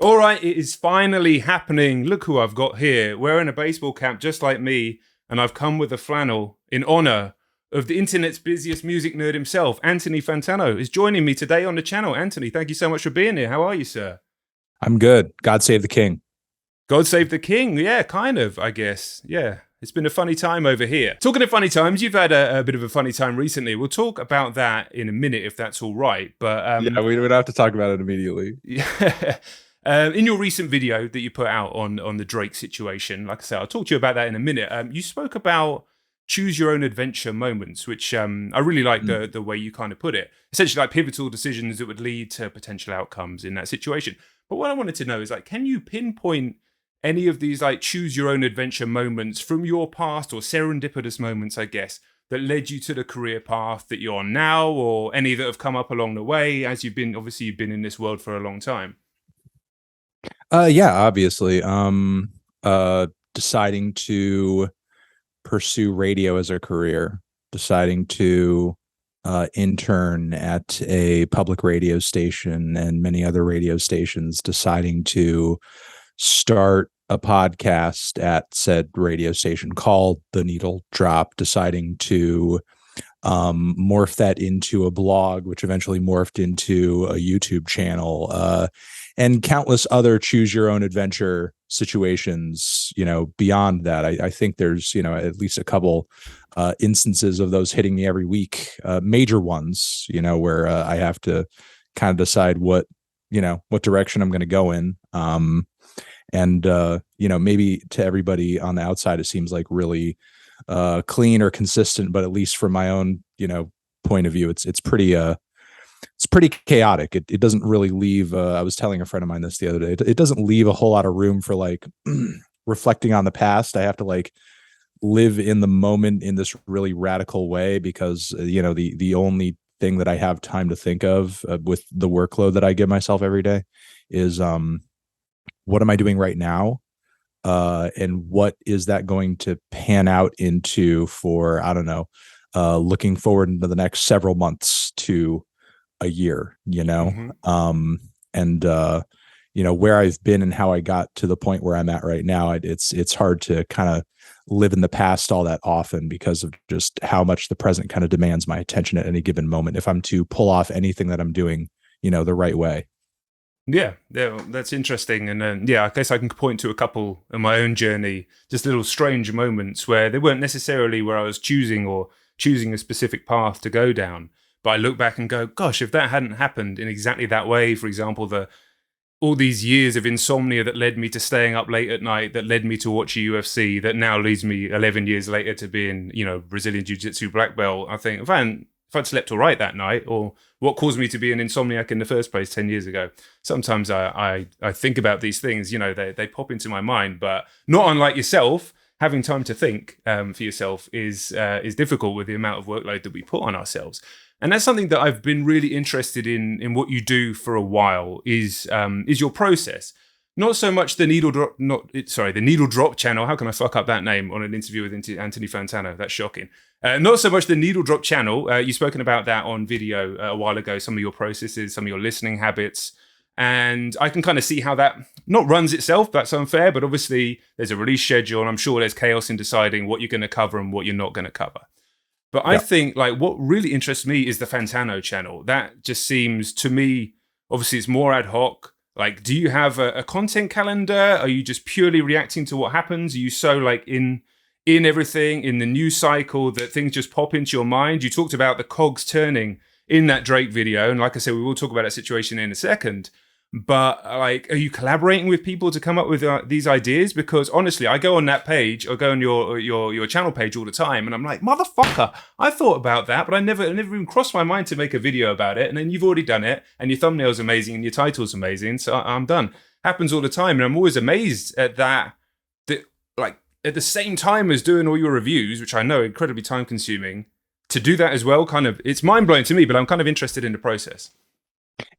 All right, it is finally happening. Look who I've got here, wearing a baseball cap just like me, and I've come with a flannel in honor of the internet's busiest music nerd himself. Anthony Fantano is joining me today on the channel. Anthony, thank you so much for being here. How are you, sir? I'm good. God save the king. God save the king. Yeah, kind of, I guess. Yeah. It's been a funny time over here. Talking of funny times, you've had a bit of a funny time recently. We'll talk about that in a minute if that's all right. But Yeah, we don't have to talk about it immediately. yeah. In your recent video that you put out on the Drake situation, like I said, I'll talk to you about that in a minute. You spoke about choose your own adventure moments, which I really like the way you kind of put it. Essentially, like pivotal decisions that would lead to potential outcomes in that situation. But what I wanted to know is, like, can you pinpoint any of these like choose your own adventure moments from your past, or serendipitous moments, I guess, that led you to the career path that you're on now, or any that have come up along the way as you've been in this world for a long time? Yeah, obviously. Deciding to pursue radio as a career, deciding to intern at a public radio station and many other radio stations, deciding to start a podcast at said radio station called The Needle Drop, deciding to morph that into a blog, which eventually morphed into a YouTube channel, and countless other choose your own adventure situations, beyond that. I think there's, at least a couple instances of those hitting me every week, major ones, where I have to kind of decide what direction I'm going to go in. And maybe to everybody on the outside, it seems like really clean or consistent, but at least from my own, point of view, it's pretty chaotic. It doesn't really leave. I was telling a friend of mine this the other day. It doesn't leave a whole lot of room for like reflecting on the past. I have to like live in the moment in this really radical way because the only thing that I have time to think of with the workload that I give myself every day is what am I doing right now? And what is that going to pan out into for, I don't know, looking forward into the next several months to a year, and where I've been and how I got to the point where I'm at right now. It's hard to kind of live in the past all that often because of just how much the present kind of demands my attention at any given moment. If I'm to pull off anything that I'm doing, the right way. Yeah, that's interesting. And I guess I can point to a couple in my own journey, just little strange moments where they weren't necessarily where I was choosing a specific path to go down. But I look back and go, gosh, if that hadn't happened in exactly that way, for example, all these years of insomnia that led me to staying up late at night, that led me to watch UFC, that now leads me 11 years later to being, Brazilian Jiu-Jitsu black belt, I think, if I'd slept all right that night, or what caused me to be an insomniac in the first place 10 years ago. Sometimes I think about these things, they pop into my mind, but not unlike yourself, having time to think for yourself is difficult with the amount of workload that we put on ourselves. And that's something that I've been really interested in what you do for a while is your process. Not so much the Needle Drop channel. How can I fuck up that name on an interview with Anthony Fantano? That's shocking. Not so much the Needle Drop channel. You've spoken about that on video a while ago, some of your processes, some of your listening habits. And I can kind of see how that not runs itself, that's unfair, but obviously there's a release schedule and I'm sure there's chaos in deciding what you're going to cover and what you're not going to cover. But I think like what really interests me is the Fantano channel. That just seems to me, obviously it's more ad hoc. Like, do you have a content calendar? Are you just purely reacting to what happens? Are you so like in everything, in the news cycle that things just pop into your mind? You talked about the cogs turning in that Drake video. And like I said, we will talk about that situation in a second. But like, are you collaborating with people to come up with these ideas? Because honestly, I go on that page or go on your channel page all the time, and I'm like, motherfucker, I thought about that, but I never even crossed my mind to make a video about it. And then you've already done it, and your thumbnail's amazing, and your title's amazing, so I'm done. Happens all the time, and I'm always amazed at that like at the same time as doing all your reviews, which I know are incredibly time consuming, to do that as well. Kind of, it's mind blowing to me, but I'm kind of interested in the process.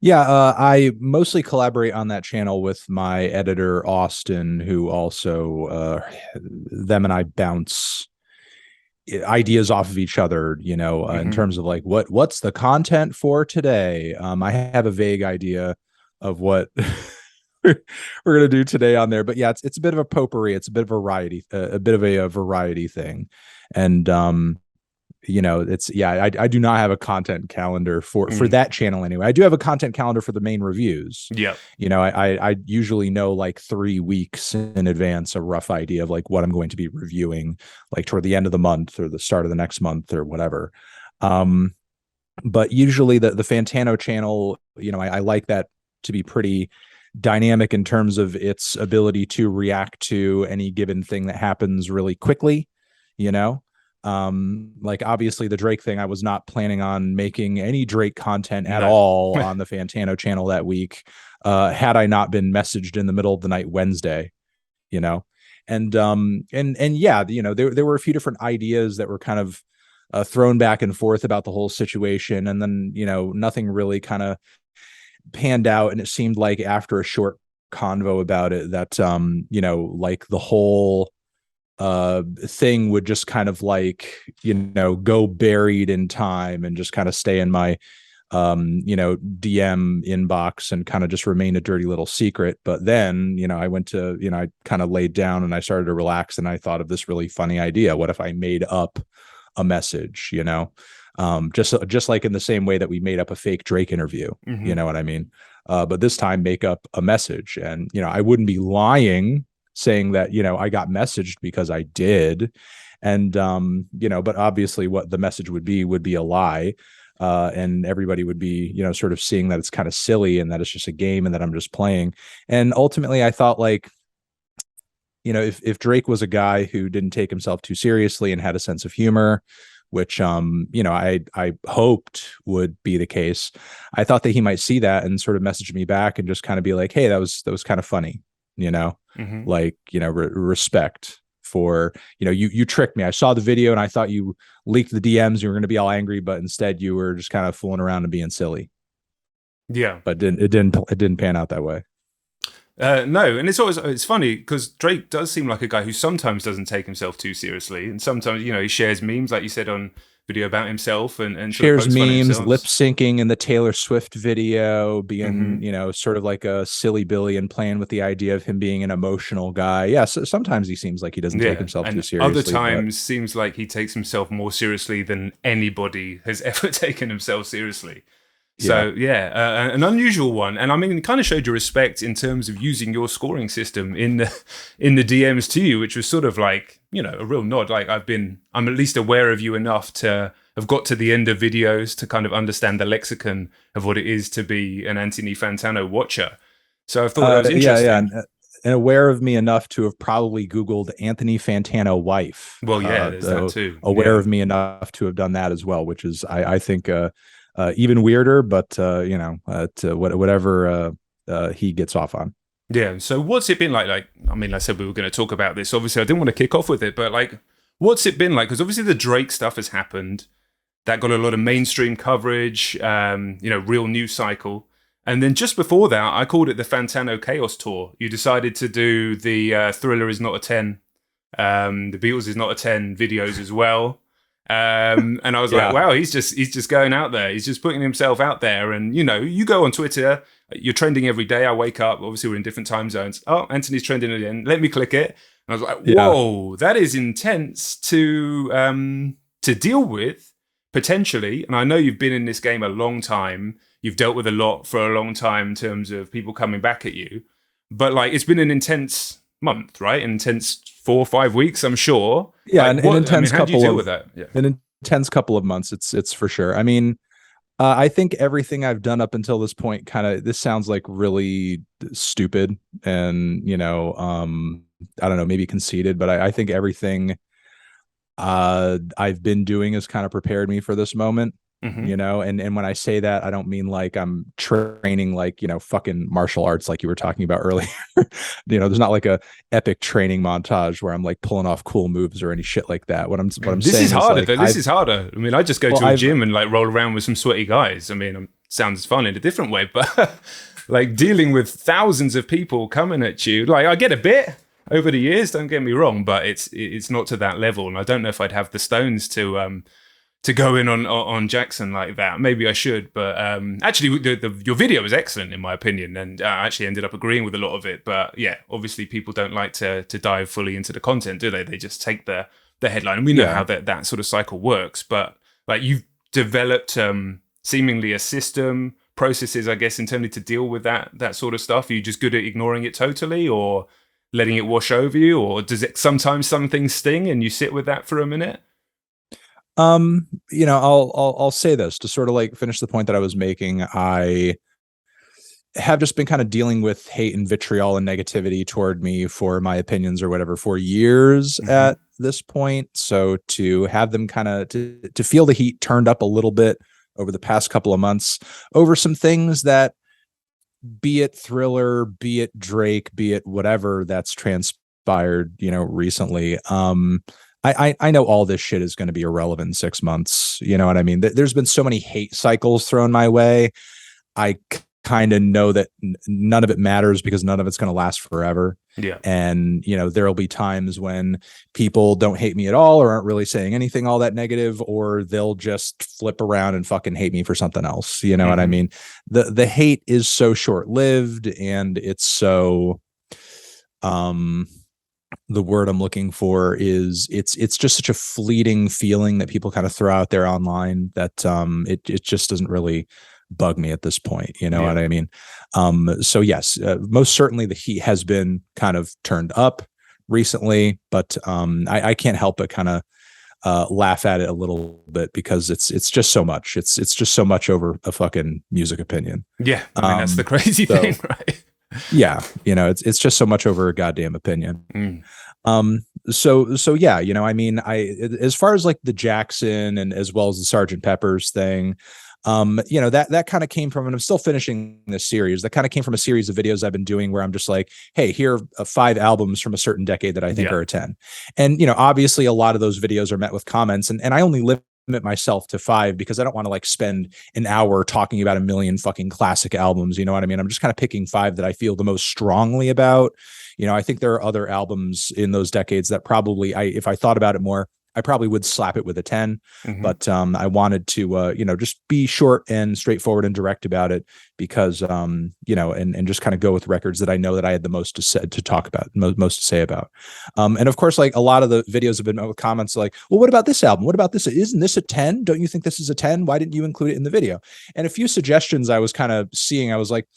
Yeah, I mostly collaborate on that channel with my editor, Austin, who also, them and I bounce ideas off of each other, in terms of like, what's the content for today? I have a vague idea of what we're gonna do today on there. But yeah, it's a bit of a potpourri. It's a bit of a variety, a bit of a variety thing, and it's I do not have a content calendar for that channel anyway. I do have a content calendar for the main reviews. Yeah. I usually know like 3 weeks in advance a rough idea of like what I'm going to be reviewing, like toward the end of the month or the start of the next month or whatever. But usually the Fantano channel, I like that to be pretty dynamic in terms of its ability to react to any given thing that happens really quickly, like obviously the Drake thing, I was not planning on making any Drake content at all on the Fantano channel that week, had I not been messaged in the middle of the night Wednesday, and yeah, there were a few different ideas that were kind of thrown back and forth about the whole situation, and then nothing really kind of panned out, and it seemed like after a short convo about it that like the whole thing would just kind of like go buried in time and just kind of stay in my DM inbox and kind of just remain a dirty little secret. But then I went to I kind of laid down and I started to relax, and I thought of this really funny idea. What if I made up a message, just like in the same way that we made up a fake Drake interview, you know what I mean? But this time make up a message, and I wouldn't be lying saying that I got messaged, because I did, and but obviously what the message would be a lie, and everybody would be sort of seeing that it's kind of silly and that it's just a game and that I'm just playing. And ultimately I thought, like, if Drake was a guy who didn't take himself too seriously and had a sense of humor, which I hoped would be the case, I thought that he might see that and sort of message me back and just kind of be like, hey, that was kind of funny, like, respect for, you tricked me. I saw the video and I thought you leaked the DMs. You were going to be all angry, but instead you were just kind of fooling around and being silly. Yeah. But it didn't pan out that way. No, and it's funny because Drake does seem like a guy who sometimes doesn't take himself too seriously, and sometimes he shares memes, like you said, on video about himself, and shares memes, lip syncing in the Taylor Swift video, being sort of like a silly Billy and playing with the idea of him being an emotional guy. Yeah, so sometimes he seems like he doesn't take himself too seriously. Other times seems like he takes himself more seriously than anybody has ever taken himself seriously. So an unusual one, and I mean, it kind of showed your respect in terms of using your scoring system in the DMs to you, which was sort of like a real nod. Like I'm at least aware of you enough to have got to the end of videos to kind of understand the lexicon of what it is to be an Anthony Fantano watcher. So I thought that was interesting. And aware of me enough to have probably Googled Anthony Fantano wife. Well, yeah, there's that too. Aware of me enough to have done that as well, which is I think. Even weirder, but whatever he gets off on. Yeah. So what's it been like? Like, I mean, I said we were going to talk about this. Obviously, I didn't want to kick off with it, but like, what's it been like? Because obviously the Drake stuff has happened. That got a lot of mainstream coverage, real news cycle. And then just before that, I called it the Fantano Chaos Tour. You decided to do the Thriller is not a 10, the Beatles is not a 10 videos as well. And I was like, wow, he's just going out there. He's just putting himself out there. And, you go on Twitter, you're trending every day. I wake up, obviously we're in different time zones. Oh, Anthony's trending again. Let me click it. And I was like, whoa, that is intense to deal with potentially. And I know you've been in this game a long time. You've dealt with a lot for a long time in terms of people coming back at you. But like, it's been an intense month, right? An intense 4 or 5 weeks, I'm sure. Yeah, like, an intense how do you deal with that? Yeah. An intense couple of months. It's for sure. I mean, I think everything I've done up until this point this sounds like really stupid and I don't know, maybe conceited, but I think everything I've been doing has kind of prepared me for this moment. And when I say that, I don't mean like I'm training like fucking martial arts like you were talking about earlier. There's not like a epic training montage where I'm like pulling off cool moves or any shit like that. What I'm saying is harder. Like, this is harder. I mean, I just go to a gym and like roll around with some sweaty guys. I mean, it sounds fun in a different way, but like dealing with thousands of people coming at you, like I get a bit over the years, don't get me wrong, but it's not to that level, and I don't know if I'd have the stones to to go in on Jackson like that. Maybe I should, but actually, your video was excellent in my opinion, and I actually ended up agreeing with a lot of it. But yeah, obviously, people don't like to dive fully into the content, do they? They just take the headline, and we know how that sort of cycle works. But like, you've developed seemingly a system, processes, I guess, internally to deal with that sort of stuff. Are you just good at ignoring it totally, or letting it wash over you, or does it sometimes some things sting and you sit with that for a minute? I'll say this to sort of like finish the point that I was making. I have just been kind of dealing with hate and vitriol and negativity toward me for my opinions or whatever for years at this point. So to have them kind of to feel the heat turned up a little bit over the past couple of months over some things that, be it Thriller, be it Drake, be it whatever that's transpired, recently. I know all this shit is going to be irrelevant in 6 months. You know what I mean? There's been so many hate cycles thrown my way. I kind of know that none of it matters because none of it's going to last forever. Yeah. And, there'll be times when people don't hate me at all or aren't really saying anything all that negative, or they'll just flip around and fucking hate me for something else. You know what I mean? The hate is so short-lived, and it's so, the word I'm looking for is it's just such a fleeting feeling that people kind of throw out there online that it just doesn't really bug me at this point. You know what I mean? So yes, most certainly the heat has been kind of turned up recently, but I can't help but kind of laugh at it a little bit because it's just so much. It's just so much over a fucking music opinion. Yeah, I mean, that's the crazy thing, right? Yeah, it's just so much over a goddamn opinion. So yeah, I mean, as far as like the Jackson and as well as the Sergeant Pepper's thing, that kind of came from, and I'm still finishing this series. That kind of came from a series of videos I've been doing where I'm just like, hey, here are 5 albums from a certain decade that I think are a 10. And, obviously a lot of those videos are met with comments, and I only limit myself to 5 because I don't want to like spend an hour talking about a million fucking classic albums. You know what I mean? I'm just kind of picking 5 that I feel the most strongly about. I think there are other albums in those decades that probably if I thought about it more, I probably would slap it with a 10, but I wanted to, just be short and straightforward and direct about it because, and just kind of go with records that I know that I had the most to talk about, most to say about. And of course, like a lot of the videos have been met with comments like, well, what about this album? What about this? Isn't this a 10? Don't you think this is a 10? Why didn't you include it in the video? And a few suggestions I was kind of seeing, I was like,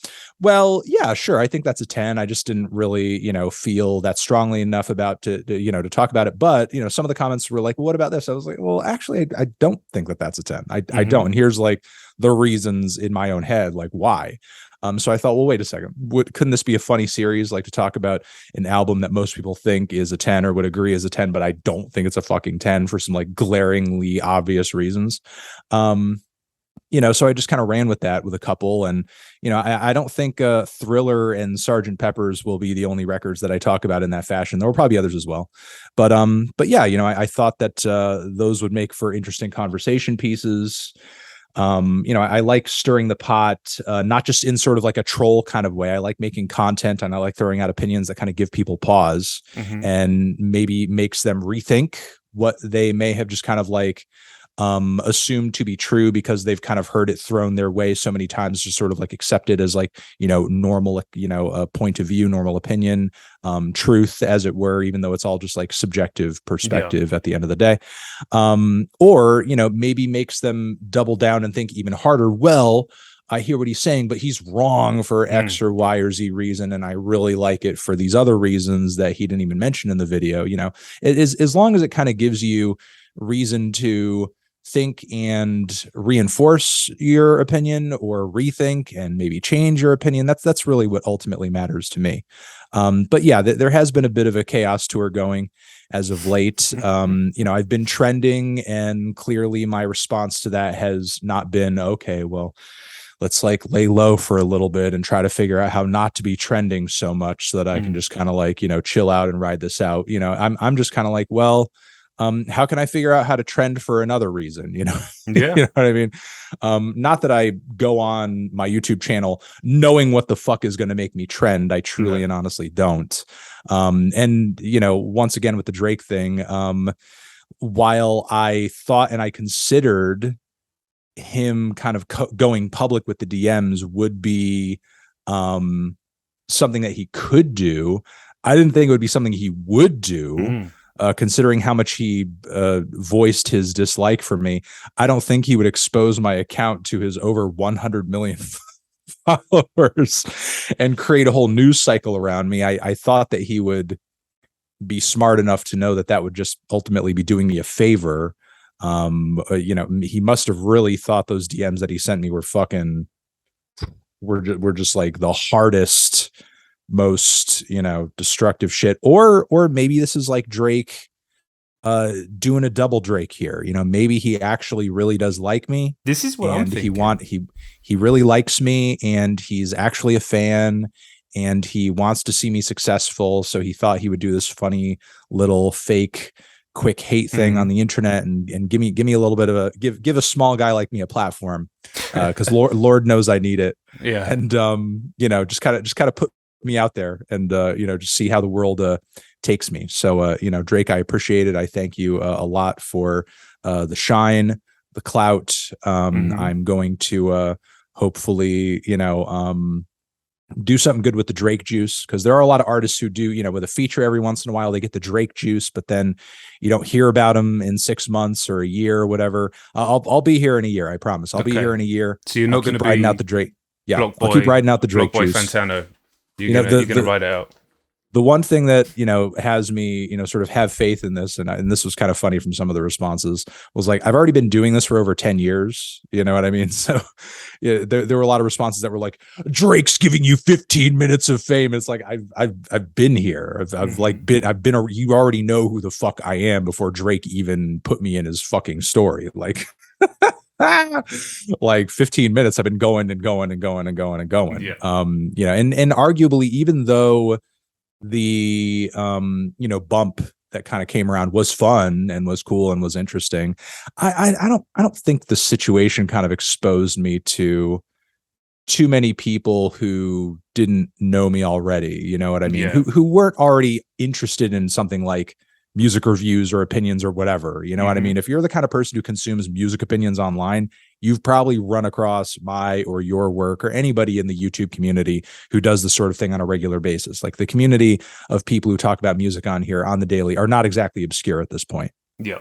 well, yeah, sure. I think that's a 10. I just didn't really, feel that strongly enough about to talk about it. But, some of the comments were like, well, what about this? I was like, well, actually, I don't think that that's a 10. I don't. And here's like the reasons in my own head, like why. So I thought, well, wait a second. Couldn't this be a funny series, like to talk about an album that most people think is a 10 or would agree is a 10, but I don't think it's a fucking 10 for some like glaringly obvious reasons. So I just kind of ran with that with a couple. And, I don't think Thriller and Sergeant Pepper's will be the only records that I talk about in that fashion. There will probably others as well. But yeah, I thought that those would make for interesting conversation pieces. I like stirring the pot, not just in sort of like a troll kind of way. I like making content, and I like throwing out opinions that kind of give people pause and maybe makes them rethink what they may have just kind of like assumed to be true because they've kind of heard it thrown their way so many times, just sort of like accepted as like, normal, a point of view, normal opinion, truth as it were, even though it's all just like subjective perspective at the end of the day. Or, maybe makes them double down and think even harder. Well, I hear what he's saying, but he's wrong for X or Y or Z reason. And I really like it for these other reasons that he didn't even mention in the video. It is, as long as it kind of gives you reason to think and reinforce your opinion or rethink and maybe change your opinion. That's really what ultimately matters to me. But yeah, there has been a bit of a chaos tour going as of late. I've been trending, and clearly my response to that has not been, okay, well, let's like lay low for a little bit and try to figure out how not to be trending so much so that I can just kind of like, chill out and ride this out. I'm just kind of like, well, how can I figure out how to trend for another reason? Yeah. You know what I mean? Not that I go on my YouTube channel knowing what the fuck is going to make me trend. I truly and honestly don't. And once again, with the Drake thing, while I thought and I considered him kind of going public with the DMs would be something that he could do, I didn't think it would be something he would do. Considering how much he voiced his dislike for me. I don't think he would expose my account to his over 100 million followers and create a whole news cycle around me. I thought that he would be smart enough to know that that would just ultimately be doing me a favor. He must have really thought those DMs that he sent me were fucking were just like the hardest, most destructive shit. Or maybe this is like Drake doing a double Drake here. Maybe he actually really does like me. This is what I'm thinking. He really likes me, and he's actually a fan, and he wants to see me successful. So he thought he would do this funny little fake quick hate thing on the internet and give me a little bit of a give a small guy like me a platform, because Lord knows I need it. Yeah. And just kind of put me out there and just see how the world takes me. So Drake, I appreciate it. I thank you a lot for the shine, the clout. I'm going to hopefully do something good with the Drake juice, because there are a lot of artists who do, with a feature every once in a while, they get the Drake juice, but then you don't hear about them in 6 months or a year or whatever. I'll be here in a year. I promise. I'll be here in a year. So you're not going to be riding out the Drake. Yeah. I'll keep riding out the Drake juice. Fantano. You're going to ride it out. The one thing that, has me, sort of have faith in this, and this was kind of funny from some of the responses, was like, I've already been doing this for over 10 years. You know what I mean? So yeah, there were a lot of responses that were like, Drake's giving you 15 minutes of fame. It's like, I've been here. I've been, you already know who the fuck I am before Drake even put me in his fucking story. Like, like 15 minutes I've been going and going and going and going and going. Yeah. And arguably, even though the bump that kind of came around was fun and was cool and was interesting, I don't think the situation kind of exposed me to too many people who didn't know me already, you know what I mean? Yeah. Who weren't already interested in something like music reviews or opinions or whatever, you know what I mean? If you're the kind of person who consumes music opinions online, you've probably run across my or your work or anybody in the YouTube community who does this sort of thing on a regular basis. Like, the community of people who talk about music on here on the daily are not exactly obscure at this point. Yeah.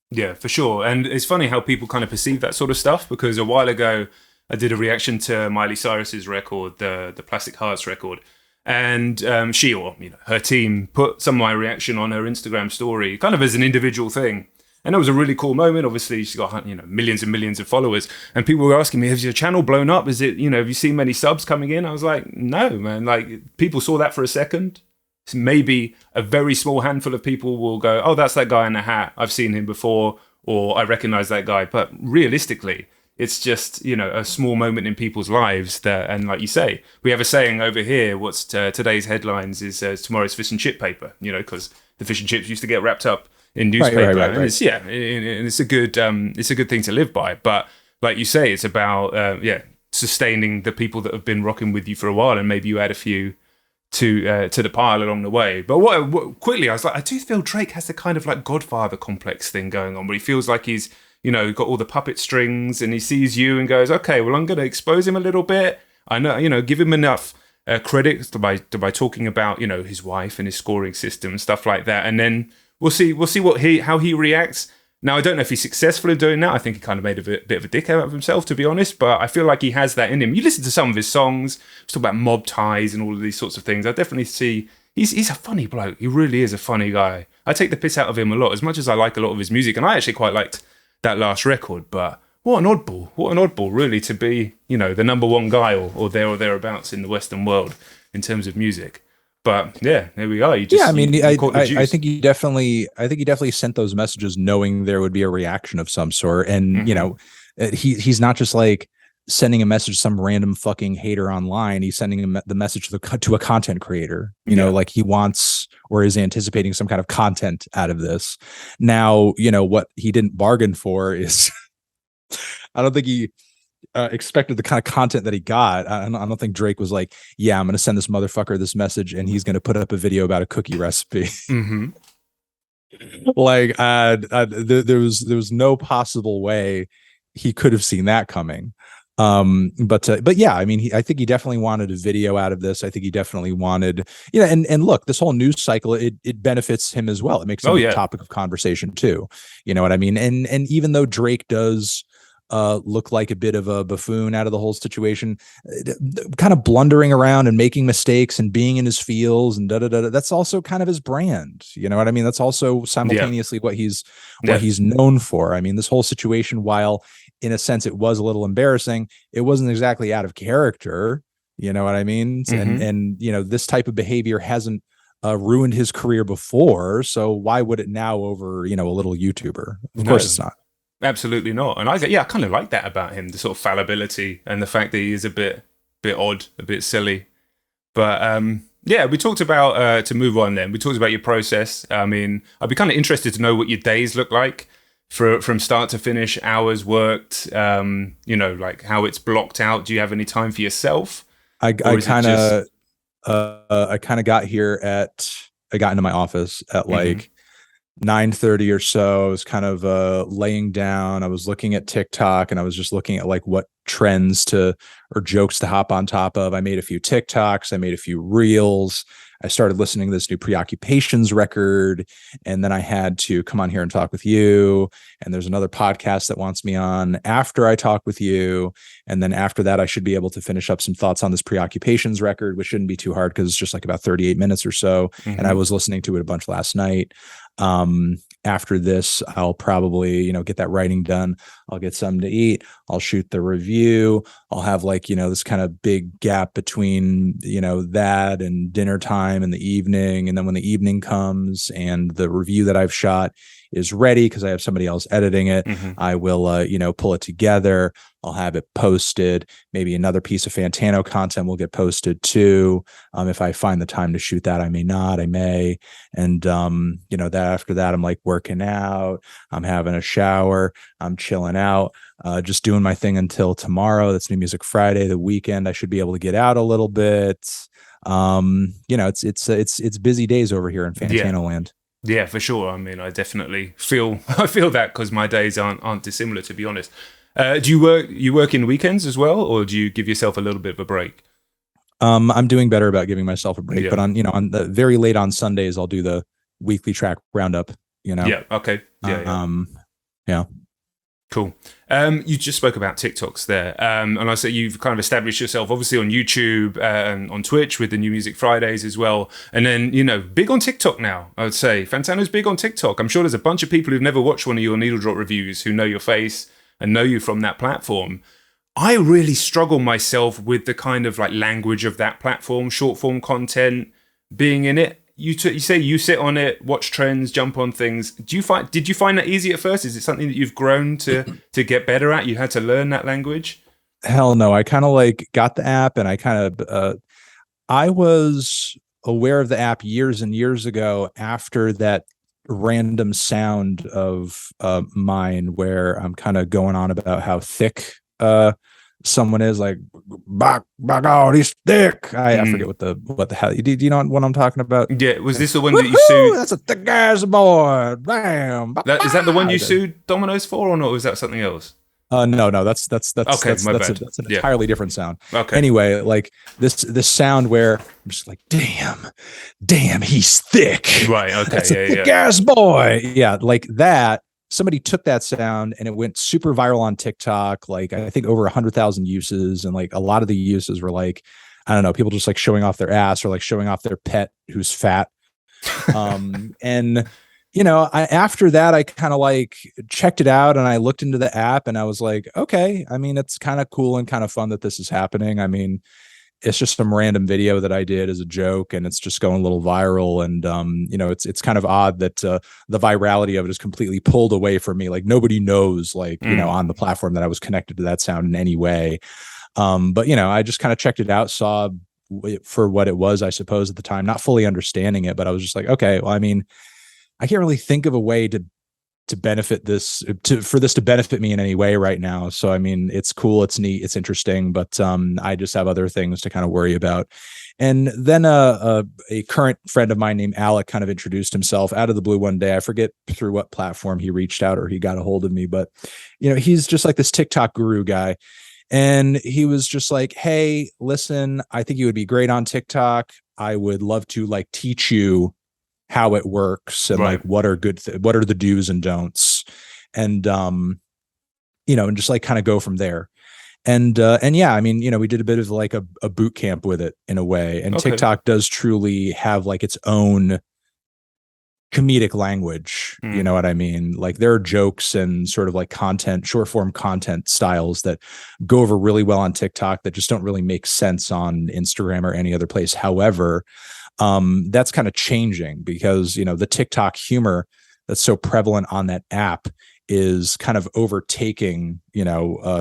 Yeah, for sure. And it's funny how people kind of perceive that sort of stuff, because a while ago I did a reaction to Miley Cyrus's record, the Plastic Hearts record. And she, or her team, put some of my reaction on her Instagram story, kind of as an individual thing. And that was a really cool moment. Obviously, she's got millions and millions of followers, and people were asking me, "Has your channel blown up? Is it have you seen many subs coming in?" I was like, "No, man. Like, people saw that for a second. So maybe a very small handful of people will go, oh, that's that guy in the hat. I've seen him before, or I recognize that guy." But realistically, it's just, a small moment in people's lives that, and like you say, we have a saying over here, what's today's headlines is tomorrow's fish and chip paper, because the fish and chips used to get wrapped up in newspaper. Right. And it's a good thing to live by. But like you say, it's about, sustaining the people that have been rocking with you for a while, and maybe you add a few to the pile along the way. But what quickly, I was like, I do feel Drake has the kind of like Godfather complex thing going on, where he feels like he's, got all the puppet strings, and he sees you and goes, okay, well, I'm going to expose him a little bit. I know, give him enough credit by talking about, his wife and his scoring system and stuff like that. And then we'll see how he reacts. Now, I don't know if he's successful in doing that. I think he kind of made a bit of a dick out of himself, to be honest, but I feel like he has that in him. You listen to some of his songs, talk about mob ties and all of these sorts of things. I definitely see he's a funny bloke. He really is a funny guy. I take the piss out of him a lot, as much as I like a lot of his music, and I actually quite liked that last record. But what an oddball, really, to be, the number one guy or there or thereabouts in the Western world in terms of music. But yeah, there we are. I think he definitely sent those messages knowing there would be a reaction of some sort. And, he's not just like sending a message to some random fucking hater online. He's sending the message to a content creator, like he wants or is anticipating some kind of content out of this. Now, what he didn't bargain for is, I don't think he expected the kind of content that he got. I don't think Drake was like, yeah, I'm going to send this motherfucker this message and he's going to put up a video about a cookie recipe. Like there was no possible way he could have seen that coming. But yeah, I mean, I think he definitely wanted a video out of this. I think he definitely wanted, and look, this whole news cycle, it benefits him as well. It makes him Oh a yeah, topic of conversation too. You know what I mean? And even though Drake does look like a bit of a buffoon out of the whole situation, kind of blundering around and making mistakes and being in his feels and da da da. That's also kind of his brand. You know what I mean? That's also simultaneously what he's known for. I mean, this whole situation, while in a sense it was a little embarrassing, it wasn't exactly out of character. You know what I mean? And this type of behavior hasn't ruined his career before, so why would it now over a little YouTuber? Of course it's not. Absolutely not. And I kind of like that about him, the sort of fallibility and the fact that he is a bit odd, a bit silly. But yeah, we talked about, to move on then, we talked about your process. I mean, I'd be kind of interested to know what your days look like from start to finish, hours worked, like how it's blocked out. Do you have any time for yourself? I kind of I got into my office at like 9:30 or so. I was kind of laying down. I was looking at TikTok and I was just looking at like what trends or jokes to hop on top of. I made a few TikToks. I made a few reels. I started listening to this new Preoccupations record. And then I had to come on here and talk with you. And there's another podcast that wants me on after I talk with you. And then after that, I should be able to finish up some thoughts on this Preoccupations record, which shouldn't be too hard because it's just like about 38 minutes or so. And I was listening to it a bunch last night. After this, I'll probably, get that writing done. I'll get something to eat. I'll shoot the review. I'll have like, this kind of big gap between, that and dinner time in the evening. And then when the evening comes and the review that I've shot is ready because I have somebody else editing it, I will, pull it together. I'll have it posted. Maybe another piece of Fantano content will get posted too. If I find the time to shoot that, I may not, I may. And, that after that, I'm like working out, I'm having a shower, I'm chilling out, just doing my thing until tomorrow. That's New Music Friday, the weekend. I should be able to get out a little bit. It's busy days over here in Fantano land. Yeah, for sure. I mean, I definitely feel that because my days aren't dissimilar, to be honest. Do you work in weekends as well, or do you give yourself a little bit of a break? I'm doing better about giving myself a break, but on the very late on Sundays, I'll do the weekly track roundup. Yeah. Okay. Yeah. Cool. You just spoke about TikToks there, and I say you've kind of established yourself, obviously on YouTube and on Twitch with the New Music Fridays as well, and then big on TikTok now. I would say Fantano's big on TikTok. I'm sure there's a bunch of people who've never watched one of your needle drop reviews who know your face and know you from that platform. I really struggle myself with the kind of like language of that platform, short form content, being in it. You say you sit on it, watch trends, jump on things. Did you find that easy at first? Is it something that you've grown to get better at? You had to learn that language? Hell no. I kind of like got the app and I kind of, I was aware of the app years and years ago after that random sound of mine where I'm kind of going on about how thick someone is, like back oh, he's thick. I forget what the hell. Do you know what I'm talking about? Yeah, was this the one that you sued? That's a thick ass boy. Damn. Is that the one you sued Domino's for, or not? Or was that something else? No, that's okay. That's an entirely different sound. Okay. Anyway, like this sound where I'm just like, damn, he's thick. Right. Okay. That's a thick ass boy. Yeah, like that. Somebody took that sound and it went super viral on TikTok. Like I think over 100,000 uses, and like a lot of the uses were like, I don't know, people just like showing off their ass or like showing off their pet who's fat. And after that, I kind of like checked it out and I looked into the app and I was like, okay, I mean, it's kind of cool and kind of fun that this is happening. I mean, it's just some random video that I did as a joke and it's just going a little viral. And, it's kind of odd that the virality of it is completely pulled away from me. Like nobody knows, like, on the platform that I was connected to that sound in any way. But, I just kind of checked it out, saw it for what it was, I suppose at the time, not fully understanding it, but I was just like, okay, well, I mean, I can't really think of a way to to benefit this for this to benefit me in any way right now. So I mean, it's cool, it's neat, it's interesting, but I just have other things to kind of worry about. And then a current friend of mine named Alec kind of introduced himself out of the blue one day. I forget through what platform he reached out or he got a hold of me, but he's just like this TikTok guru guy. And he was just like, hey, listen, I think you would be great on TikTok. I would love to like teach you how it works and like what are what are the do's and don'ts, and and just like kind of go from there. And yeah, I mean, we did a bit of like a boot camp with it in a way. And TikTok does truly have like its own comedic language. You know what I mean? Like there are jokes and sort of like content, short form content styles that go over really well on TikTok that just don't really make sense on Instagram or any other place. However, that's kind of changing because, the TikTok humor that's so prevalent on that app is kind of overtaking,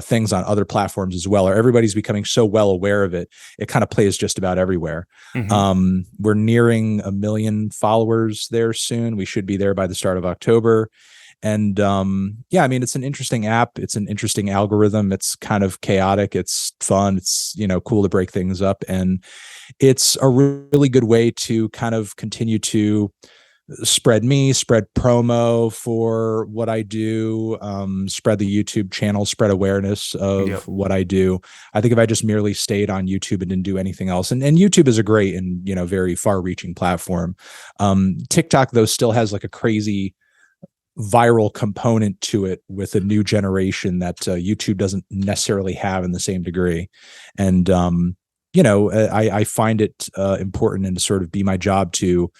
things on other platforms as well, or everybody's becoming so well aware of it. It kind of plays just about everywhere. We're nearing 1 million followers there soon. We should be there by the start of October. And yeah, I mean, it's an interesting app. It's an interesting algorithm. It's kind of chaotic. It's fun. It's, cool to break things up. And it's a really good way to kind of continue to spread promo for what I do, spread the YouTube channel, spread awareness of what I do. I think if I just merely stayed on YouTube and didn't do anything else, and YouTube is a great and, very far reaching platform. TikTok though still has like a crazy viral component to it with a new generation that YouTube doesn't necessarily have in the same degree. And, I find it important and to sort of be my job to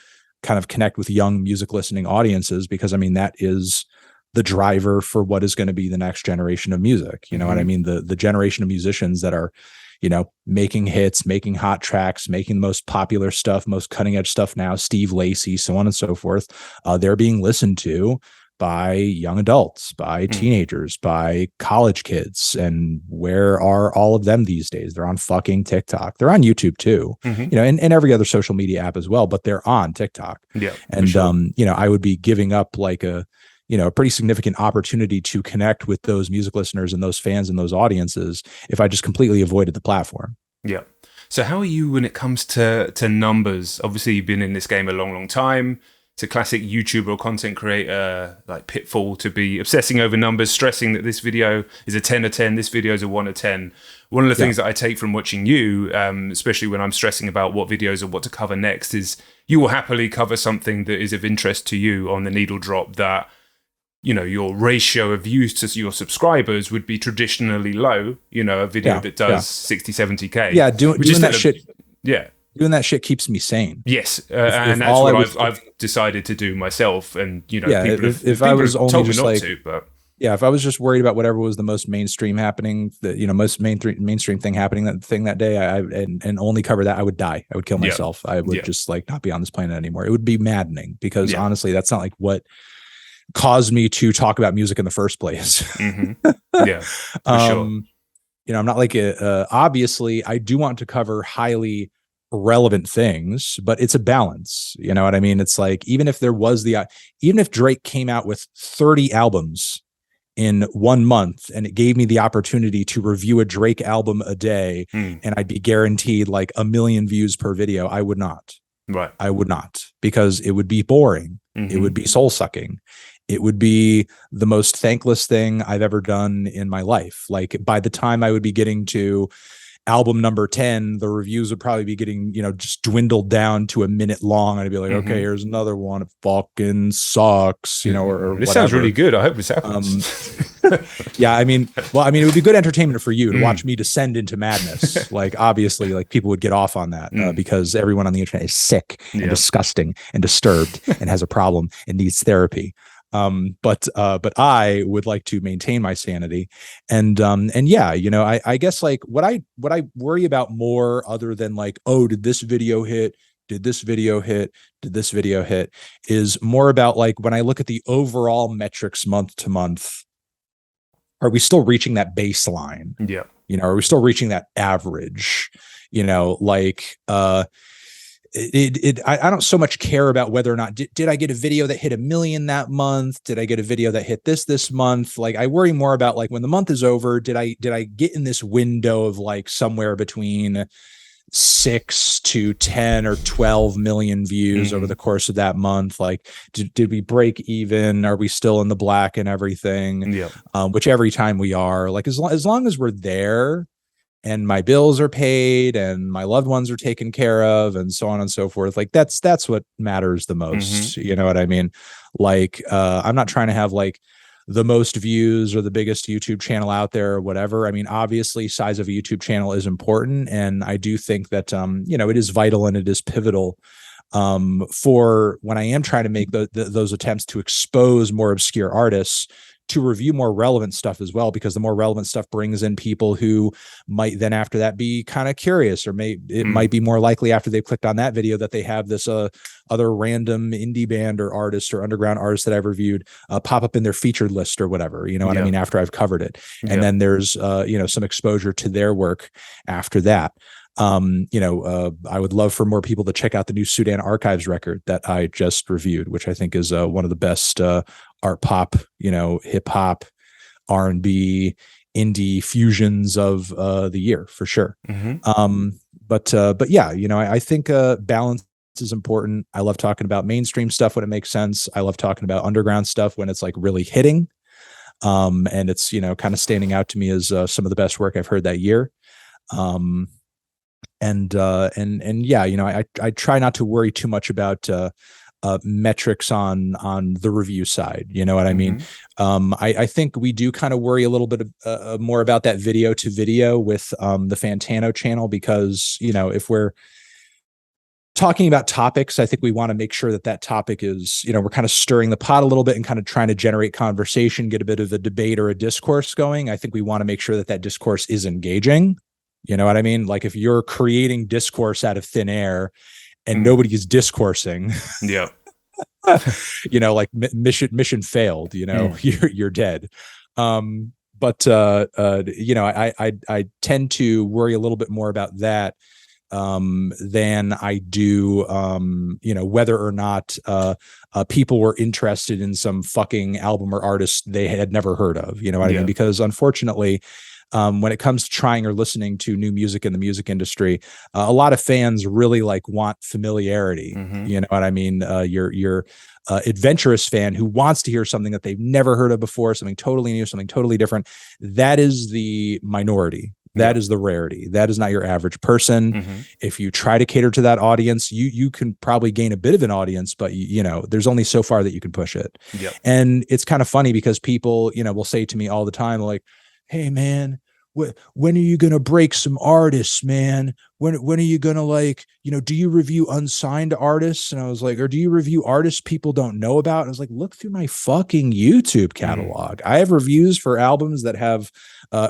kind of connect with young music listening audiences, because I mean, that is the driver for what is going to be the next generation of music. You know what I mean? The generation of musicians that are, making hits, making hot tracks, making the most popular stuff, most cutting edge stuff now, Steve Lacy, so on and so forth. They're being listened to by young adults, by teenagers, by college kids. And where are all of them these days? They're on fucking TikTok. They're on YouTube too, and every other social media app as well, but they're on TikTok. Yeah. And, sure. I would be giving up like a pretty significant opportunity to connect with those music listeners and those fans and those audiences if I just completely avoided the platform. Yeah. So how are you when it comes to numbers? Obviously you've been in this game a long, long time. It's a classic YouTuber or content creator like pitfall to be obsessing over numbers, stressing that this video is a 10 or 10, this video is a 1 or 10. One of the things that I take from watching you, especially when I'm stressing about what videos or what to cover next, is you will happily cover something that is of interest to you on the needle drop that, your ratio of views to your subscribers would be traditionally low, a video that does 60, 70K. Yeah, doing that shit. Yeah. Doing that shit keeps me sane. Yes, and that's what I've decided to do myself. And people if I was only just like, but if I was just worried about whatever was the most mainstream happening, most mainstream thing happening that day, and only cover that, I would die. I would kill myself. I would just like not be on this planet anymore. It would be maddening because honestly, that's not like what caused me to talk about music in the first place. Yeah, for sure. I'm not like obviously I do want to cover highly relevant things, but it's a balance. You know what I mean? It's like, even if Drake came out with 30 albums in 1 month and it gave me the opportunity to review a Drake album a day and I'd be guaranteed like 1 million views per video, I would not. Right. I would not, because it would be boring. It would be soul sucking. It would be the most thankless thing I've ever done in my life. Like by the time I would be getting to album number 10, the reviews would probably be getting, just dwindled down to a minute long. I'd be like, okay, here's another one. It fucking sucks, or this sounds really good. I hope this happens. Yeah, I mean, it would be good entertainment for you to watch me descend into madness. Like, obviously, like people would get off on that because everyone on the internet is sick and disgusting and disturbed and has a problem and needs therapy. But I would like to maintain my sanity, and yeah, I guess like what I worry about more, other than like, oh, did this video hit? Did this video hit? Did this video hit? Is more about like, when I look at the overall metrics month to month, are we still reaching that baseline? Yeah. Are we still reaching that average? I don't so much care about whether or not did I get a video that hit 1 million that month? Did I get a video that hit this month? Like, I worry more about like when the month is over, did I get in this window of like somewhere between 6 to 10 or 12 million views over the course of that month? Like, did we break even? Are we still in the black and everything? Yeah. Which every time we are, like, as long as we're there and my bills are paid and my loved ones are taken care of and so on and so forth, like that's what matters the most. You know what I mean? Like, I'm not trying to have like the most views or the biggest YouTube channel out there or whatever. I mean, obviously size of a YouTube channel is important. And I do think that, you know, it is vital and it is pivotal for when I am trying to make those attempts to expose more obscure artists, to review more relevant stuff as well, because the more relevant stuff brings in people who might then after that be kind of curious, or it might be more likely after they've clicked on that video that they have this other random indie band or artist or underground artist that I've reviewed pop up in their featured list or whatever, you know what I mean, after I've covered it. And then there's you know, some exposure to their work after that. You know, I would love for more people to check out the new Sudan Archives record that I just reviewed, which I think is one of the best art pop, you know, hip hop, R&B, indie fusions of the year for sure. But yeah, you know, I think balance is important. I love talking about mainstream stuff when it makes sense. I love talking about underground stuff when it's like really hitting. And it's, you know, kind of standing out to me as some of the best work I've heard that year. And yeah, you know, I try not to worry too much about metrics on the review side. You know what I mean? I think we do kind of worry a little bit more about that video to video with the Fantano channel, because, you know, if we're talking about topics, I think we want to make sure that topic is, you know, we're kind of stirring the pot a little bit and kind of trying to generate conversation, get a bit of a debate or a discourse going. I think we want to make sure that discourse is engaging. You know what I mean? Like, if you're creating discourse out of thin air and nobody is discoursing, you know, like mission failed, you know, you're dead. But you know, I tend to worry a little bit more about that than I do, you know, whether or not people were interested in some fucking album or artist they had never heard of. You know what I mean? Because unfortunately, when it comes to trying or listening to new music in the music industry, a lot of fans really like want familiarity. You know what I mean? Your adventurous fan who wants to hear something that they've never heard of before, something totally new, something totally different. That is the minority. That is the rarity. That is not your average person. If you try to cater to that audience, you can probably gain a bit of an audience, but you know, there's only so far that you can push it. And it's kind of funny because people, you know, will say to me all the time, like, hey man, when are you going to break some artists, man? When are you going to, like, you know, do you review unsigned artists? And I was like, or do you review artists people don't know about? And I was like, look through my fucking YouTube catalog. I have reviews for albums that have,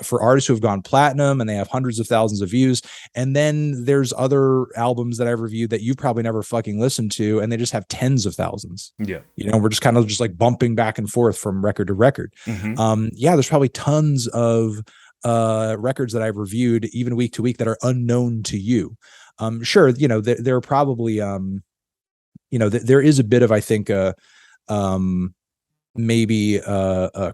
for artists who have gone platinum and they have hundreds of thousands of views. And then there's other albums that I've reviewed that you've probably never fucking listened to, and they just have tens of thousands. You know, we're just kind of just like bumping back and forth from record to record. Yeah, there's probably tons of records that I've reviewed even week to week that are unknown to you. Sure, you know, there are probably you know, there is a bit of, I think, maybe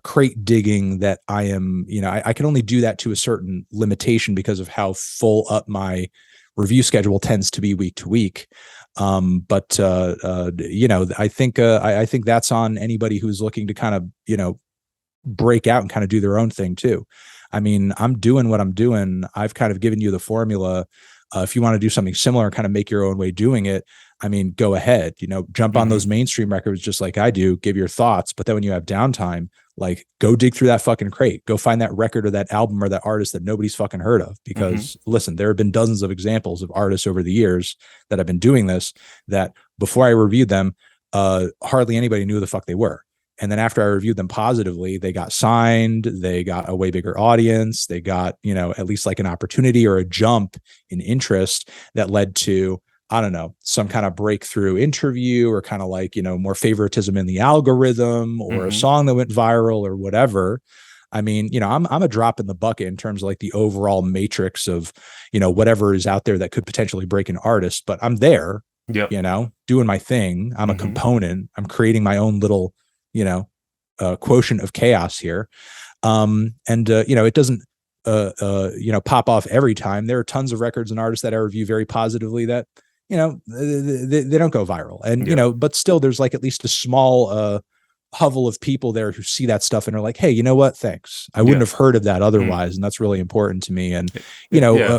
crate digging that I am, you know, I can only do that to a certain limitation because of how full up my review schedule tends to be week to week. But you know, I think that's on anybody who's looking to kind of, you know, break out and kind of do their own thing too. I mean, I'm doing what I'm doing. I've kind of given you the formula. If you want to do something similar and kind of make your own way doing it, I mean, go ahead, you know, jump on those mainstream records just like I do, give your thoughts. But then when you have downtime, like, go dig through that fucking crate, go find that record or that album or that artist that nobody's fucking heard of. Because listen, there have been dozens of examples of artists over the years that have been doing this, that before I reviewed them, hardly anybody knew who the fuck they were. And then after I reviewed them positively, they got signed, they got a way bigger audience, they got, you know, at least like an opportunity or a jump in interest that led to, I don't know, some kind of breakthrough interview, or kind of like, you know, more favoritism in the algorithm, or a song that went viral or whatever. I mean, you know, I'm a drop in the bucket in terms of like the overall matrix of, you know, whatever is out there that could potentially break an artist, but I'm there. Yep. doing my thing. I'm a component. I'm creating my own little, quotient of chaos here. It doesn't, pop off every time. There are tons of records and artists that I review very positively that, they don't go viral. And, but still there's like at least a small, hovel of people there who see that stuff and are like, hey, you know what? Thanks. I wouldn't have heard of that otherwise. And that's really important to me. And,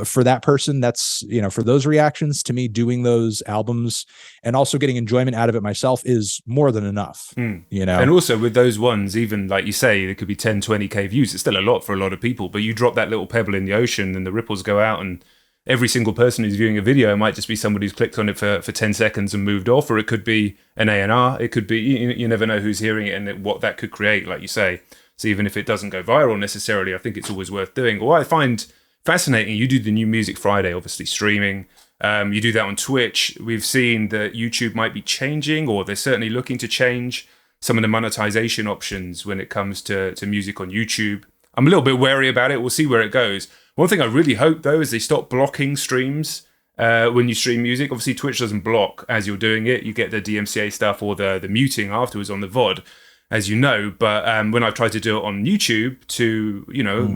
for that person, that's, for those reactions to me, doing those albums and also getting enjoyment out of it myself is more than enough, And also with those ones, even like you say, it could be 10, 20K views. It's still a lot for a lot of people, but you drop that little pebble in the ocean and the ripples go out, and every single person who's viewing a video might just be somebody who's clicked on it for 10 seconds and moved off, or it could be an A&R. It could be, you never know who's hearing it and what that could create, like you say. So even if it doesn't go viral necessarily, I think it's always worth doing. What I find fascinating, you do the New Music Friday, obviously streaming. You do that on Twitch. We've seen that YouTube might be changing, or they're certainly looking to change some of the monetization options when it comes to music on YouTube. I'm a little bit wary about it. We'll see where it goes. One thing I really hope, though, is they stop blocking streams when you stream music. Obviously, Twitch doesn't block as you're doing it. You get the DMCA stuff or the muting afterwards on the VOD, as you know. But when I've tried to do it on YouTube to,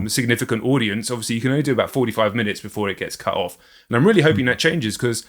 a significant audience, obviously you can only do about 45 minutes before it gets cut off. And I'm really hoping that changes, because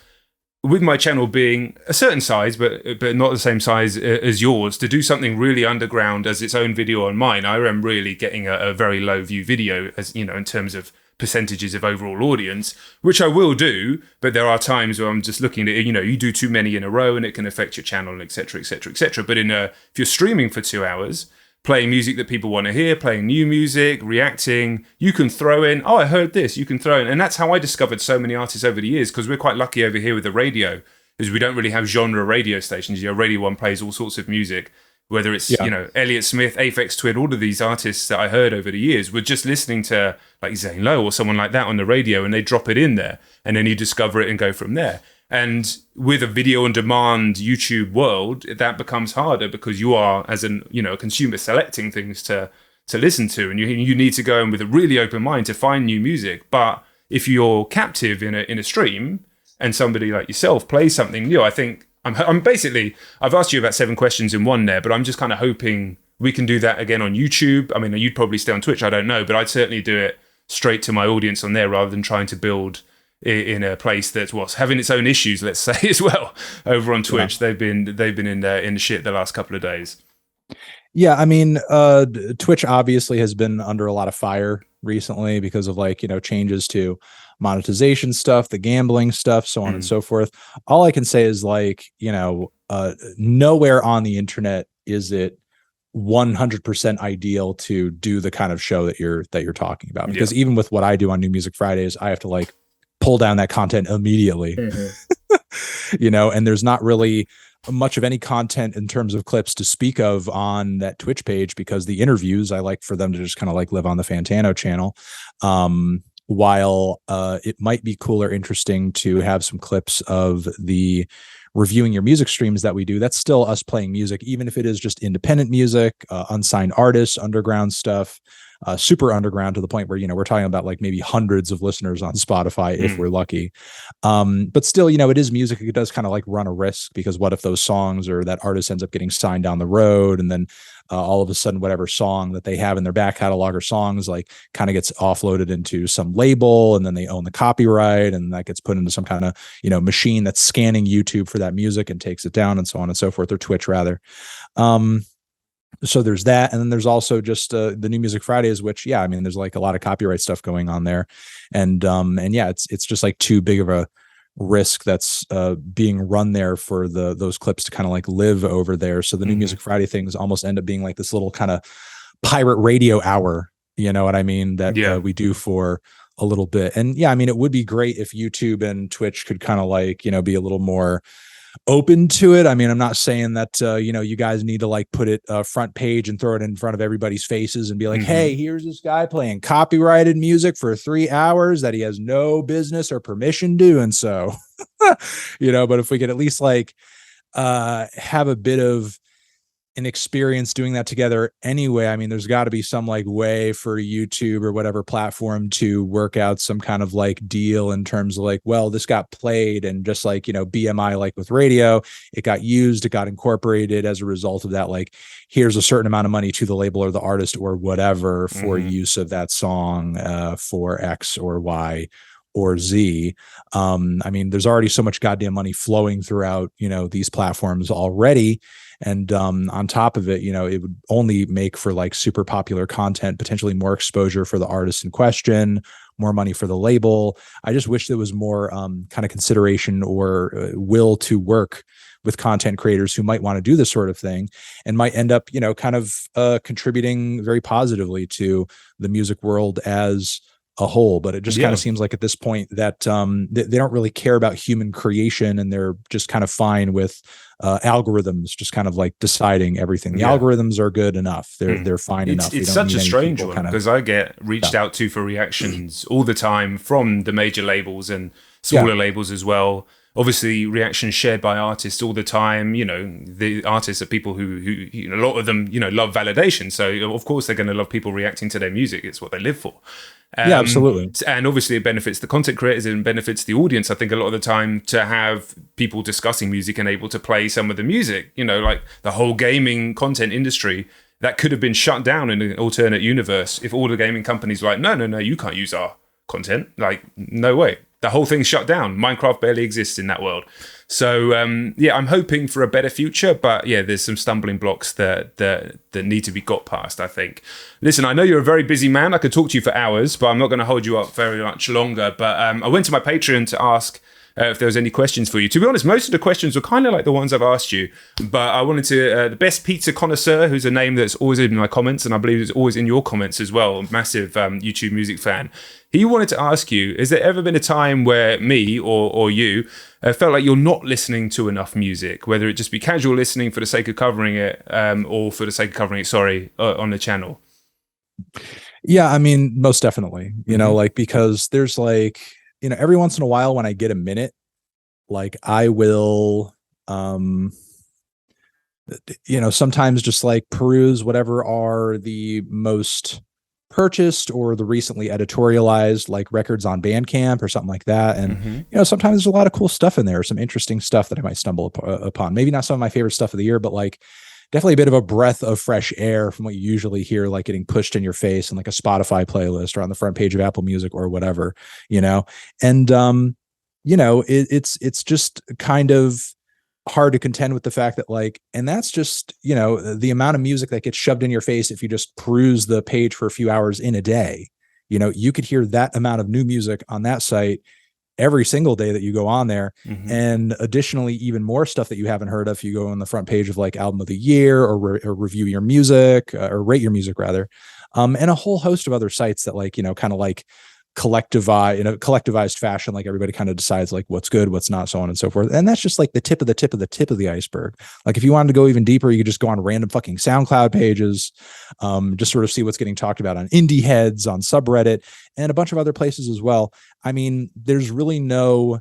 with my channel being a certain size, but not the same size as yours, to do something really underground as its own video on mine, I am really getting a very low view video, as in terms of percentages of overall audience, which I will do, but there are times where I'm just looking at it, you do too many in a row and it can affect your channel, and et cetera, et cetera, et cetera. But if you're streaming for 2 hours, playing music that people want to hear, playing new music, reacting, you can throw in, I heard this, you can throw in. And that's how I discovered so many artists over the years, because we're quite lucky over here with the radio, is we don't really have genre radio stations. Radio 1 plays all sorts of music, whether it's, Elliott Smith, Aphex Twin, all of these artists that I heard over the years were just listening to like Zane Lowe or someone like that on the radio, and they drop it in there and then you discover it and go from there. And with a video on demand YouTube world, that becomes harder, because you are, as a consumer, selecting things to listen to, and you need to go in with a really open mind to find new music. But if you're captive in a stream and somebody like yourself plays something new, I think I'm basically, I've asked you about 7 questions in one there, but I'm just kind of hoping we can do that again on YouTube. I mean, you'd probably stay on Twitch, I don't know, but I'd certainly do it straight to my audience on there, rather than trying to build in a place that's having its own issues, let's say, as well. Over on Twitch, they've been in the shit the last couple of days. Yeah, I mean, Twitch obviously has been under a lot of fire recently because of changes to monetization stuff, the gambling stuff, so on and so forth. All I can say is nowhere on the internet is it 100% ideal to do the kind of show that you're talking about, because even with what I do on New Music Fridays, I have to pull down that content immediately. And there's not really much of any content in terms of clips to speak of on that Twitch page, because the interviews, I like for them to just kind of live on the Fantano channel. While it might be cool or interesting to have some clips of the reviewing your music streams that we do, that's still us playing music, even if it is just independent music, unsigned artists, underground stuff, super underground, to the point where, we're talking about maybe hundreds of listeners on Spotify if we're lucky. But still, it is music. It does kind of run a risk, because what if those songs or that artist ends up getting signed down the road, and then all of a sudden whatever song that they have in their back catalog or songs kind of gets offloaded into some label, and then they own the copyright, and that gets put into some kind of machine that's scanning YouTube for that music and takes it down, and so on and so forth, or Twitch rather. So there's that, and then there's also just the New Music Fridays, which there's a lot of copyright stuff going on there, and it's just too big of a risk that's being run there for those clips to kind of live over there. So the New Music Friday things almost end up being this little kind of pirate radio hour, you know what I mean, that we do for a little bit. And it would be great if YouTube and Twitch could kind of be a little more open to it. I mean, I'm not saying that you guys need to put it front page and throw it in front of everybody's faces and be like, hey, here's this guy playing copyrighted music for 3 hours that he has no business or permission doing so. But if we could at least have a bit of an experience doing that together anyway. I mean, there's got to be some like way for YouTube or whatever platform to work out some kind of like deal in terms of like, well, this got played, and just like, you know, BMI, like with radio, it got used, it got incorporated as a result of that. Like, here's a certain amount of money to the label or the artist or whatever for use of that song for X or Y or Z. I mean, there's already so much goddamn money flowing throughout, you know, these platforms already. And on top of it, you know, it would only make for like super popular content, potentially more exposure for the artist in question, more money for the label. I just wish there was more kind of consideration or will to work with content creators who might want to do this sort of thing and might end up, you know, kind of contributing very positively to the music world as a whole. But it just kind of seems like at this point that they don't really care about human creation, and they're just kind of fine with algorithms just kind of like deciding everything. The algorithms are good enough. They're fine enough. It's such a strange one, because I get reached out to for reactions all the time from the major labels and smaller labels as well. Obviously, reactions shared by artists all the time. You know, the artists are people who you know, a lot of them, you know, love validation. So of course they're going to love people reacting to their music. It's what they live for. Yeah, absolutely. And obviously it benefits the content creators and benefits the audience, I think, a lot of the time, to have people discussing music and able to play some of the music. You know, like the whole gaming content industry that could have been shut down in an alternate universe if all the gaming companies were like, no, you can't use our content. Like, no way. The whole thing's shut down. Minecraft barely exists in that world. So, I'm hoping for a better future. But yeah, there's some stumbling blocks that need to be got past, I think. Listen, I know you're a very busy man. I could talk to you for hours, but I'm not going to hold you up very much longer. But I went to my Patreon to ask if there was any questions for you. To be honest, most of the questions were kind of like the ones I've asked you, but I wanted to, the Best Pizza Connoisseur, who's a name that's always in my comments, and I believe is always in your comments as well, massive YouTube music fan. He wanted to ask you, has there ever been a time where me or you felt like you're not listening to enough music, whether it just be casual listening for the sake of covering it, or for the sake of covering it, on the channel? Yeah, I mean, most definitely, you know, like, because there's like, you know, every once in a while when I get a minute, like I will, you know, sometimes just like peruse whatever are the most purchased or the recently editorialized like records on Bandcamp or something like that. And, you know, sometimes there's a lot of cool stuff in there, some interesting stuff that I might stumble upon. Maybe not some of my favorite stuff of the year, but like definitely a bit of a breath of fresh air from what you usually hear, like getting pushed in your face in like a Spotify playlist or on the front page of Apple Music or whatever, you know? And, you know, it's just kind of hard to contend with the fact that like, and that's just, you know, the amount of music that gets shoved in your face if you just peruse the page for a few hours in a day. You know, you could hear that amount of new music on that site every single day that you go on there. And additionally, even more stuff that you haven't heard of. You go on the front page of like album of the year or review your music or rate your music rather. And a whole host of other sites that like, you know, kind of like collectivize in a collectivized fashion, like everybody kind of decides like what's good, what's not, so on and so forth. And that's just like the tip of the tip of the tip of the iceberg. Like if you wanted to go even deeper, you could just go on random fucking SoundCloud pages, just sort of see what's getting talked about on Indie Heads, on subreddit, and a bunch of other places as well. I mean, there's really no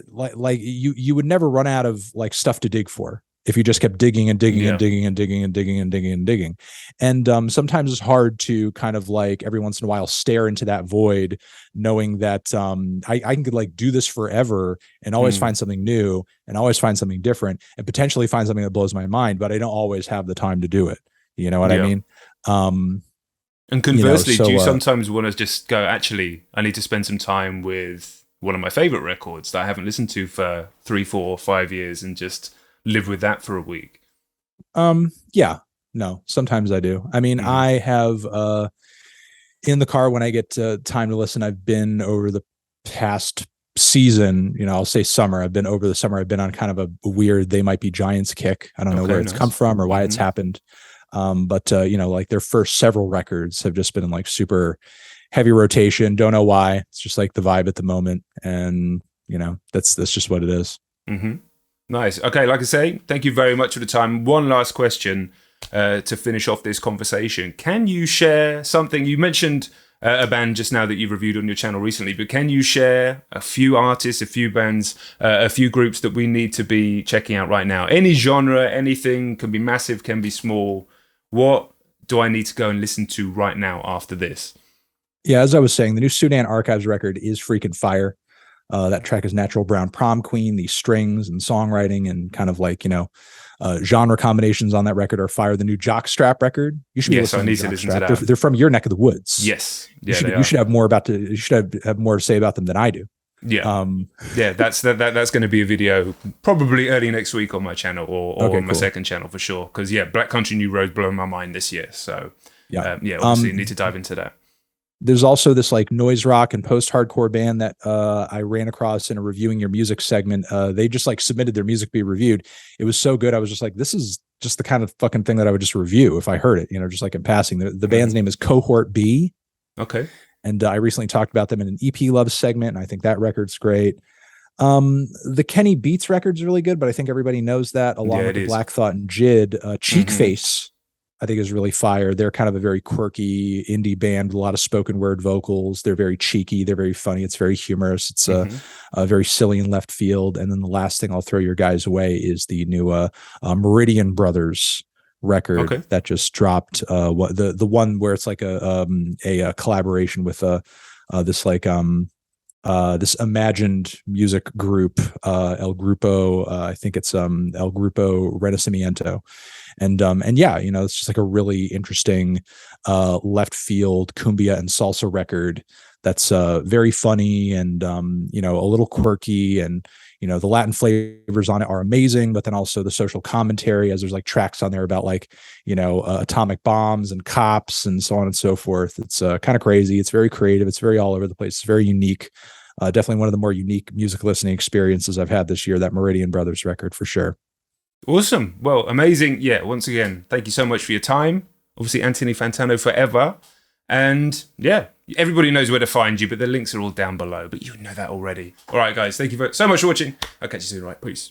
like you would never run out of like stuff to dig for if you just kept digging and digging and digging and digging and digging and digging and digging. And sometimes it's hard to kind of like every once in a while stare into that void, knowing that I can like do this forever and always find something new and always find something different and potentially find something that blows my mind, but I don't always have the time to do it. You know what I mean? And conversely, do you sometimes want to just go, actually, I need to spend some time with one of my favorite records that I haven't listened to for 3, 4, 5 years and just live with that for a week? Yeah, no, sometimes I do. I mean, I have in the car when I get time to listen, I've been over the past season, you know, I'll say summer. I've been over the summer. I've been on kind of a weird They Might Be Giants kick. I don't know where it's come from or why it's happened. But you know, like their first several records have just been in like super heavy rotation. Don't know why. It's just like the vibe at the moment. And, you know, that's just what it is. Nice. Okay, like I say, thank you very much for the time. One last question to finish off this conversation. Can you share something? You mentioned a band just now that you've reviewed on your channel recently, but can you share a few artists, a few bands, a few groups that we need to be checking out right now? Any genre, anything, can be massive, can be small. What do I need to go and listen to right now after this? Yeah, as I was saying, the new Sudan Archives record is freaking fire. That track is Natural Brown Prom Queen. The strings and songwriting and kind of like, genre combinations on that record are fire. The new Jockstrap record. You should be listening. I need to listen to that. They're from your neck of the woods. Yes. Yeah, you should have more you should have more to say about them than I do. Yeah. That's going to be a video probably early next week on my channel or on my second channel for sure. Because Black Country New Road blowing my mind this year. So obviously need to dive into that. There's also this like noise rock and post-hardcore band that I ran across in a reviewing your music segment. They just like submitted their music to be reviewed. It was so good. I was just like, this is just the kind of fucking thing that I would just review if I heard it, just like in passing. The band's name is Cohort B. Okay. And I recently talked about them in an EP Love segment, and I think that record's great. The Kenny Beats record's really good, but I think everybody knows that, along with the Black Thought and Jid. Cheek Face, I think, is really fire. They're kind of a very quirky indie band with a lot of spoken word vocals. They're very cheeky. They're very funny. It's very humorous. It's very silly in left field. And then the last thing I'll throw your guys away is the new Meridian Brothers record that just dropped. The one where it's like a collaboration with this imagined music group, El Grupo. I think it's El Grupo Renacimiento. And it's just like a really interesting left field cumbia and salsa record that's very funny and a little quirky, and the Latin flavors on it are amazing, but then also the social commentary, as there's like tracks on there about like atomic bombs and cops and so on and so forth. It's kind of crazy. It's very creative. It's very all over the place. It's very unique. Definitely one of the more unique music listening experiences I've had this year, that Meridian Brothers record, for sure. Awesome. Well, amazing. Yeah, once again, thank you so much for your time. Obviously, Anthony Fantano forever. And everybody knows where to find you, but the links are all down below, but you know that already. All right, guys, thank you so much for watching. I'll catch you soon. Right, peace.